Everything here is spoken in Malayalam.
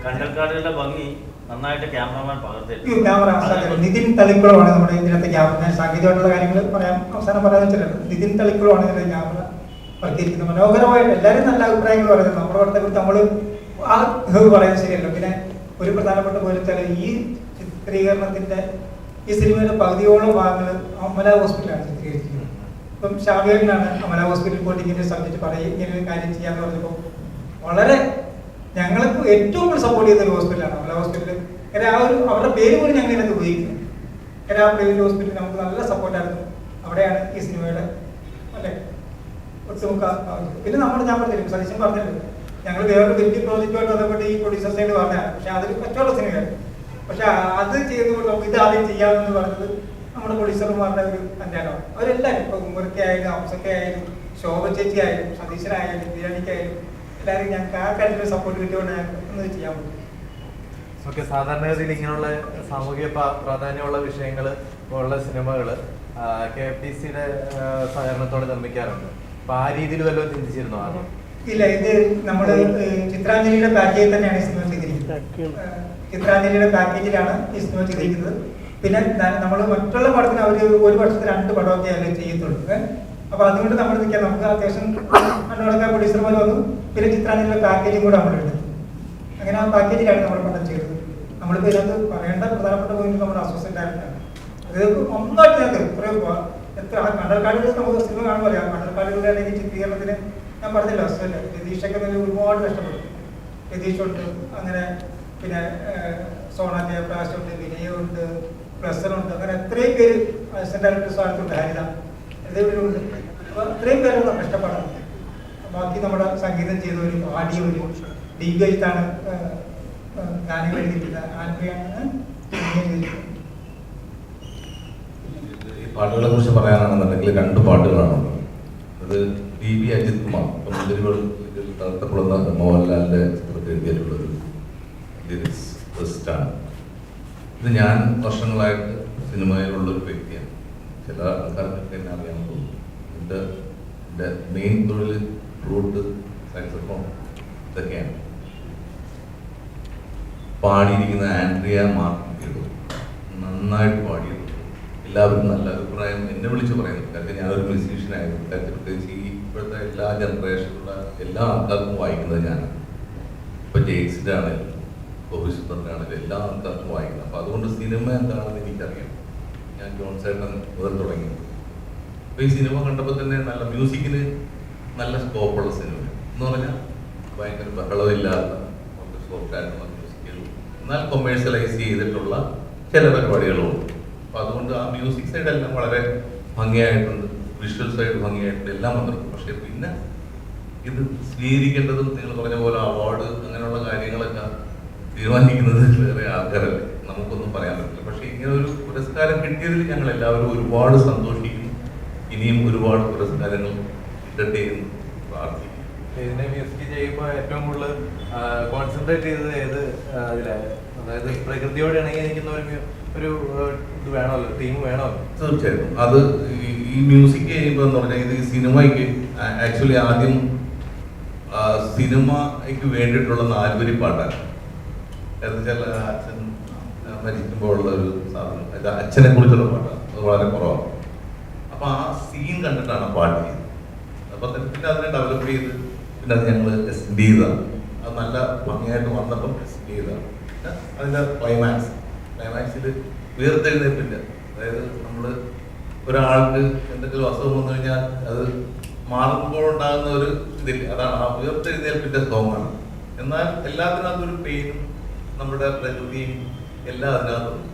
കണ്ടൽക്കാടുകളുടെ ഭംഗി നന്നായിട്ട് ക്യാമറമാൻ പകർത്തി. നിതിൻ തളിക്കുളമാണ് നമ്മുടെ ഇതിനകത്തെ ക്യാമറ. സാങ്കേതികമായിട്ടുള്ള കാര്യങ്ങൾ അവസാനം പറയാൻ വെച്ചിട്ടുണ്ട്. നിതിൻ തളിക്കുളമാണ് ഇതിന്റെ ക്യാമറ വർത്തിയിരിക്കുന്നത്. മനോഹരമായിട്ട് എല്ലാവരും നല്ല അഭിപ്രായങ്ങൾ പറയുന്നത്. നമ്മുടെ അടുത്ത കുറിച്ച് നമ്മൾ ആ പറയുന്നത് ശരിയല്ലോ. പിന്നെ ഒരു പ്രധാനപ്പെട്ട പോലും വെച്ചാൽ ഈ ചിത്രീകരണത്തിന്റെ ഈ സിനിമയുടെ പകുതിയോളം ഭാഗങ്ങൾ അമല ഹോസ്പിറ്റലാണ് ചിത്രീകരിച്ചിരിക്കുന്നത്. ഇപ്പം ഷാവിയറിനാണ് അമല ഹോസ്പിറ്റലിൽ പോയിട്ട് ഇങ്ങനെ സബ്ജക്ട് പറയും, ഇങ്ങനെ ഒരു കാര്യം ചെയ്യാന്ന് പറഞ്ഞപ്പോൾ വളരെ ഞങ്ങൾക്ക് ഏറ്റവും കൂടുതൽ സപ്പോർട്ട് ചെയ്യുന്ന ഒരു ഹോസ്പിറ്റലാണ് അമല ഹോസ്പിറ്റൽ. കാരണം ആ ഒരു അവരുടെ പേര് പോലും ഞങ്ങൾ ഇതിനകത്ത് ഉപയോഗിക്കുന്നു. കാരണം ആ പ്രൈവറ്റ് ഹോസ്പിറ്റൽ നമുക്ക് നല്ല സപ്പോർട്ടായിരുന്നു. അവിടെയാണ് ഈ സിനിമയുടെ അല്ലെ ഒട്ടുമുക്ക. പിന്നെ ഞാൻ പറഞ്ഞില്ല, സതീശൻ പറഞ്ഞില്ല, ഞങ്ങൾ വേറൊരു വലിയ പ്രോജക്റ്റുമായിട്ട് ബന്ധപ്പെട്ട് ഈ പ്രൊഡ്യൂസർ സൈഡ് പറഞ്ഞതാണ്. പക്ഷെ അതൊരു കച്ചവട സിനിമയാണ്. പക്ഷെ അത് ചെയ്തുകൊണ്ട് നമുക്ക് ഇത് ആദ്യം ചെയ്യാമെന്ന് പറഞ്ഞത് നമ്മുടെ പ്രൊഡ്യൂസർമാരുടെ ഒരു അഞ്ചാനാണ്. അവരെല്ലാവരും ഇപ്പൊ ഉമ്മർക്കായാലും അംസക്കായാലും ശോഭ ചേച്ചി ആയാലും സതീശനായാലും ബിരിയാണിക്കായാലും എല്ലാവരും ഞങ്ങൾക്ക് ആ കാര്യത്തിൽ സപ്പോർട്ട് കിട്ടിയോണ്ട് ഞങ്ങൾക്ക് ചെയ്യാൻ പറ്റും. ഓക്കെ, സാധാരണഗതിയിൽ ഇങ്ങനെയുള്ള സാമൂഹിക പ്രാധാന്യമുള്ള വിഷയങ്ങൾ ഉള്ള സിനിമകൾ KFTCയുടെ സഹകരണത്തോടെ നിർമ്മിക്കാറുണ്ട്. അപ്പൊ ആ രീതിയിൽ വല്ലതും ചിന്തിച്ചിരുന്നോ? ഇല്ല, ഇത് നമ്മുടെ ചിത്രാഞ്ജലിയുടെ പാക്കേജിൽ തന്നെയാണ് ഈ സിനിമ ചെയ്തിരിക്കുന്നത്. ചിത്രാഞ്ജലിയുടെ പാക്കേജിലാണ് ഈ സിനിമ ചെയ്തിരിക്കുന്നത്. പിന്നെ നമ്മൾ മറ്റുള്ള പടത്തിന് അവർ ഒരു വർഷത്തിൽ 2 പടമൊക്കെ അതിൽ ചെയ്യത്തുള്ളൂ. അപ്പൊ അതുകൊണ്ട് നമ്മൾ നിൽക്കാം. നമുക്ക് അത്യാവശ്യം കണ്ണുകളൊക്കെ പ്രൊഡ്യൂസർമാർ വന്നു. പിന്നെ ചിത്രാഞ്ജലിയുടെ പാക്കേജും കൂടെ നമ്മളെടുത്തു. അങ്ങനെ ആ പാക്കേജിലാണ് നമ്മൾ പടം ചെയ്തത്. നമ്മളിപ്പോൾ ഇതിനകത്ത് പറയേണ്ട പ്രധാനപ്പെട്ട പോയിന്റ് നമ്മുടെ അസോസിയേറ്റ് ഡയറക്ടറാണ്. അത് ഒന്നായിട്ട് ഞങ്ങൾക്ക് എത്ര കണ്ടൽക്കാടുകൾ നമുക്ക് സിനിമ കാണുമ്പോൾ അറിയാം. കണ്ടൽക്കാടുകളുടെ അല്ലെങ്കിൽ ചിത്രീകരണത്തിന് ഞാൻ പറഞ്ഞില്ല, രതീഷൊക്കെ ഒരുപാട് കഷ്ടപ്പെട്ടു. രതീഷുണ്ട്, അങ്ങനെ പിന്നെ സോണ ജയപ്രകാശുണ്ട്, വിനയുണ്ട്, പ്ലസറുണ്ട്, അങ്ങനെ എത്രയും പേര് അസിസ്റ്റന്റ് ഡയറക്ടർ സ്ഥാനത്തുണ്ട്, ഹരിത ഉണ്ട്. അപ്പോൾ അത്രയും പേരുള്ള കഷ്ടപ്പാടാണ്. ബാക്കി നമ്മുടെ സംഗീതം ചെയ്തവരും ആടിയവരും ഡീഗായിട്ടാണ് ഗാനങ്ങൾ എഴുതിയിട്ടുള്ളത്. ആൻഡ്രിയാണ് ഈ പാട്ടുകളെ കുറിച്ച് പറയാനാണെന്നുണ്ടെങ്കിൽ 2 പാട്ടുകളാണ്. അത് DB അജിത് കുമാർ മുന്തിരികൾ നടത്തപ്പെടുന്ന മോഹൻലാലിന്റെ ചിത്രത്തിൽ എഴുതിയിട്ടുള്ളത് ലിറിക്സ് ഫസ്റ്റാണ്. ഇത് ഞാൻ വർഷങ്ങളായിട്ട് സിനിമയിലുള്ളൊരു വ്യക്തിയാണ്. ചില ആൾക്കാർക്ക് എന്നെ അറിയാൻ തോന്നുന്നു. എൻ്റെ മെയിൻ തൊഴിൽ ഫ്ലൂട്ട്, സാക്സോഫോൺ ഇതൊക്കെയാണ്. പാടിയിരിക്കുന്ന ആൻഡ്രിയ മാർട്ടിനോ നന്നായിട്ട് പാടിയിരുന്നു. എല്ലാവരും നല്ല അഭിപ്രായം എന്നെ വിളിച്ച് പറയുന്നു. കാരണം ഞാനൊരു മ്യൂസീഷ്യനായിരുന്നു. പ്രത്യേകിച്ച് ഇപ്പോഴത്തെ എല്ലാ ജനറേഷനിലുള്ള എല്ലാ ആൾക്കാർക്കും വായിക്കുന്നത് ഞാനാണ്. ഇപ്പോൾ ജെയ്സിൻ്റെ ആണെങ്കിലും കോവിസുന്ദറിനാണെങ്കിലും എല്ലാ ആൾക്കാർക്കും വായിക്കുന്നത്. അപ്പോൾ അതുകൊണ്ട് സിനിമ എന്താണെന്ന് എനിക്കറിയാം. ഞാൻ ജോൺസേട്ടൻ മുതൽ തുടങ്ങി. അപ്പോൾ ഈ സിനിമ കണ്ടപ്പോൾ തന്നെ നല്ല മ്യൂസിക്കിന് നല്ല സ്കോപ്പുള്ള സിനിമ എന്ന് പറഞ്ഞാൽ ഭയങ്കര ബഹളമില്ലാത്ത കുറച്ച് സോഫ്റ്റായിട്ടുള്ള മ്യൂസിക്കുകൾ, എന്നാൽ കൊമേഴ്ഷ്യലൈസ് ചെയ്തിട്ടുള്ള ചില പരിപാടികളുണ്ട്. അപ്പോൾ അതുകൊണ്ട് ആ മ്യൂസിക് സൈഡെല്ലാം വളരെ ഭംഗിയായിട്ടുണ്ട്, വിഷ്വൽ സൈഡ് ഭംഗിയായിട്ടുണ്ട്, എല്ലാം വന്നിട്ടുണ്ട്. പക്ഷേ പിന്നെ ഇത് സ്വീകരിക്കേണ്ടതും നിങ്ങൾ പറഞ്ഞ പോലെ അവാർഡ് അങ്ങനെയുള്ള കാര്യങ്ങളൊക്കെ തീരുമാനിക്കുന്നത് വേറെ ആൾക്കാരല്ലേ, നമുക്കൊന്നും പറയാൻ പറ്റില്ല. പക്ഷേ ഇങ്ങനെ ഒരു പുരസ്കാരം കിട്ടിയതിൽ ഞങ്ങൾ എല്ലാവരും ഒരുപാട് സന്തോഷിക്കുന്നു. ഇനിയും ഒരുപാട് പുരസ്കാരങ്ങൾ കിട്ടട്ടെ എന്ന് പ്രാർത്ഥിക്കുന്നു. ഇതിനെ മ്യൂസിക് ചെയ്യുമ്പോൾ ഏറ്റവും കൂടുതൽ കോൺസെൻട്രേറ്റ് ചെയ്തത് ഏത് അതിലായിരുന്നു? അതായത് പ്രകൃതിയോട് ഇണങ്ങിയിരിക്കുന്ന ഒരു ഇത് വേണമല്ലോ, തീം വേണമല്ലോ. തീർച്ചയായിട്ടും അത് ഈ മ്യൂസിക് ചെയ്യുമ്പോൾ എന്ന് പറഞ്ഞാൽ ഇത് ഈ സിനിമയ്ക്ക് ആക്ച്വലി ആദ്യം സിനിമയ്ക്ക് വേണ്ടിയിട്ടുള്ള 4 വരി പാട്ടാണ്. എന്ന് വെച്ചാൽ അച്ഛൻ മരിക്കുമ്പോൾ ഉള്ള ഒരു സാധനം, അച്ഛനെ കുറിച്ചുള്ള പാട്ടാണ്. അത് വളരെ കുറവാണ്. അപ്പൊ ആ സീൻ കണ്ടിട്ടാണ് പാട്ട് ചെയ്തത്. അപ്പൊ പിന്നെ അതിനെ ഡെവലപ്പ് ചെയ്ത് പിന്നെ അത് ഞങ്ങൾ എക്സ്റ്റെൻഡ് ചെയ്തതാണ്. അത് നല്ല ഭംഗിയായിട്ട് വന്നപ്പം എക്സ്റ്റെൻഡ് ചെയ്തതാണ്. അതിൻ്റെ ക്ലൈമാക്സിൽ ഉയർത്തെഴുന്നേൽപ്പില്ല. അതായത് നമ്മൾ ഒരാൾക്ക് എന്തെങ്കിലും അസുഖം വന്നു കഴിഞ്ഞാൽ അത് മാറുമ്പോഴുണ്ടാകുന്ന ഒരു ഇതില്ല, അതാണ് ആ ഉയർത്തെഴുന്നേൽപ്പിന്റെ സോങ്ങാണ്. എന്നാൽ എല്ലാത്തിനകത്തൊരു പെയിനും നമ്മുടെ പ്രകൃതിയും എല്ലാം അതിനകത്തുണ്ട്.